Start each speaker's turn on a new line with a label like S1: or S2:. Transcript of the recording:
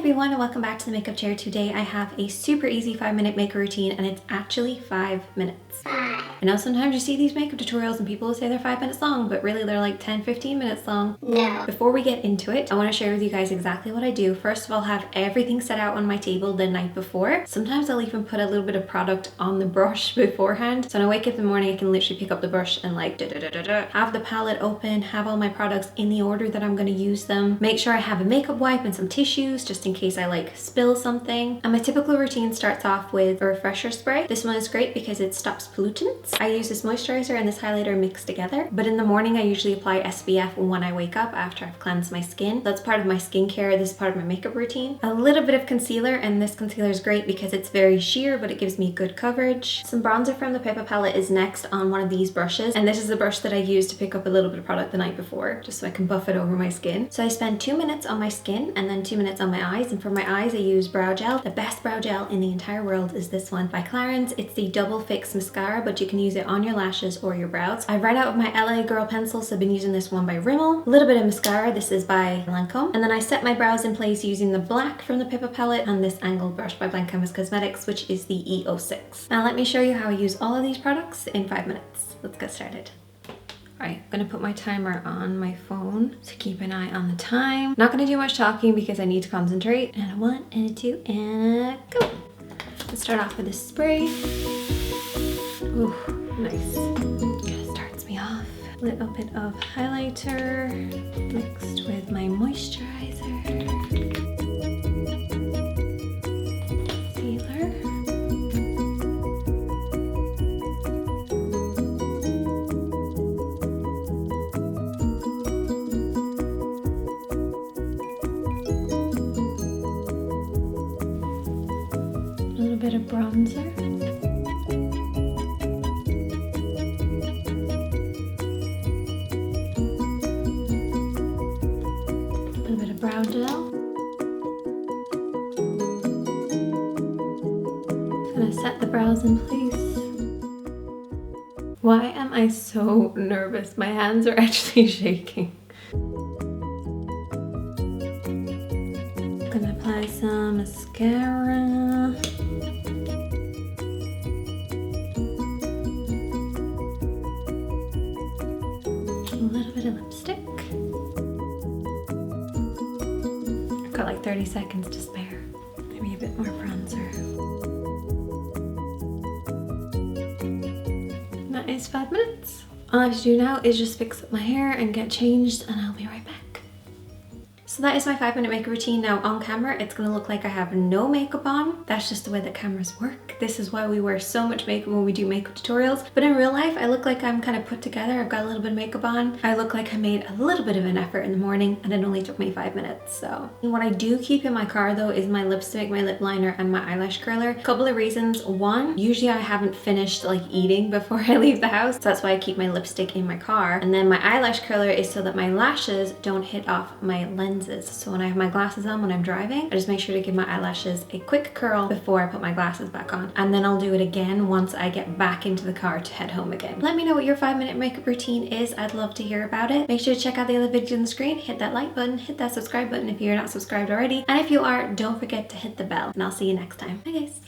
S1: everyone and welcome back to the makeup chair. Today I have a super easy 5-minute makeup routine and it's actually 5 minutes. I know sometimes you see these makeup tutorials and people will say they're 5 minutes long, but really they're like 10-15 minutes long. No. Before we get into it, I want to share with you guys exactly what I do. First of all, have everything set out on my table the night before. Sometimes I'll even put a little bit of product on the brush beforehand. So when I wake up in the morning, I can literally pick up the brush and like have the palette open, have all my products in the order that I'm going to use them. Make sure I have a makeup wipe and some tissues just in case I like spill something. And my typical routine starts off with a refresher spray. This one is great because it stops pollutants. I use this moisturizer and this highlighter mixed together, but in the morning I usually apply SPF when I wake up after I've cleansed my skin. That's part of my skincare. This is part of my makeup routine. A little bit of concealer, and this concealer is great because it's very sheer but it gives me good coverage. Some bronzer from the Pippa palette is next on one of these brushes, and this is the brush that I use to pick up a little bit of product the night before just so I can buff it over my skin. So I spend 2 minutes on my skin and then 2 minutes on my eyes, and for my eyes I use brow gel. The best brow gel in the entire world is this one by Clarins. It's the Double Fix Mascara, but you can use it on your lashes or your brows. I ran out of my LA Girl pencil, so I've been using this one by Rimmel. A little bit of mascara, this is by Lancome. And then I set my brows in place using the black from the Pippa palette and this angled brush by Blank Canvas Cosmetics, which is the E06. Now let me show you how I use all of these products in 5 minutes. Let's get started. Alright, I'm gonna put my timer on my phone, so keep an eye on the time. Not gonna do much talking because I need to concentrate. And a 1 and a 2 and a go. Let's start off with a spray. Ooh, nice. Kinda starts me off. A little bit of highlighter mixed with my moisturizer. Concealer. A little bit of bronzer. Brow gel. Just gonna set the brows in place. Why am I so nervous? My hands are actually shaking. Gonna apply some mascara. A little bit of lipstick. Got like 30 seconds to spare. Maybe a bit more bronzer. That is 5 minutes. All I have to do now is just fix up my hair and get changed, and I'll be right back. So that is my 5-minute makeup routine. Now on camera, it's gonna look like I have no makeup on. That's just the way that cameras work. This is why we wear so much makeup when we do makeup tutorials. But in real life, I look like I'm kind of put together. I've got a little bit of makeup on. I look like I made a little bit of an effort in the morning, and it only took me 5 minutes, so. And what I do keep in my car though is my lipstick, my lip liner, and my eyelash curler. A couple of reasons. One, usually I haven't finished like eating before I leave the house. So that's why I keep my lipstick in my car. And then my eyelash curler is so that my lashes don't hit off my lenses. So when I have my glasses on when I'm driving, I just make sure to give my eyelashes a quick curl before I put my glasses back on. And then I'll do it again once I get back into the car to head home again. Let me know what your 5-minute makeup routine is. I'd love to hear about it. Make sure to check out the other videos on the screen. Hit that like button, hit that subscribe button if you're not subscribed already. And if you are, don't forget to hit the bell. And I'll see you next time. Bye guys.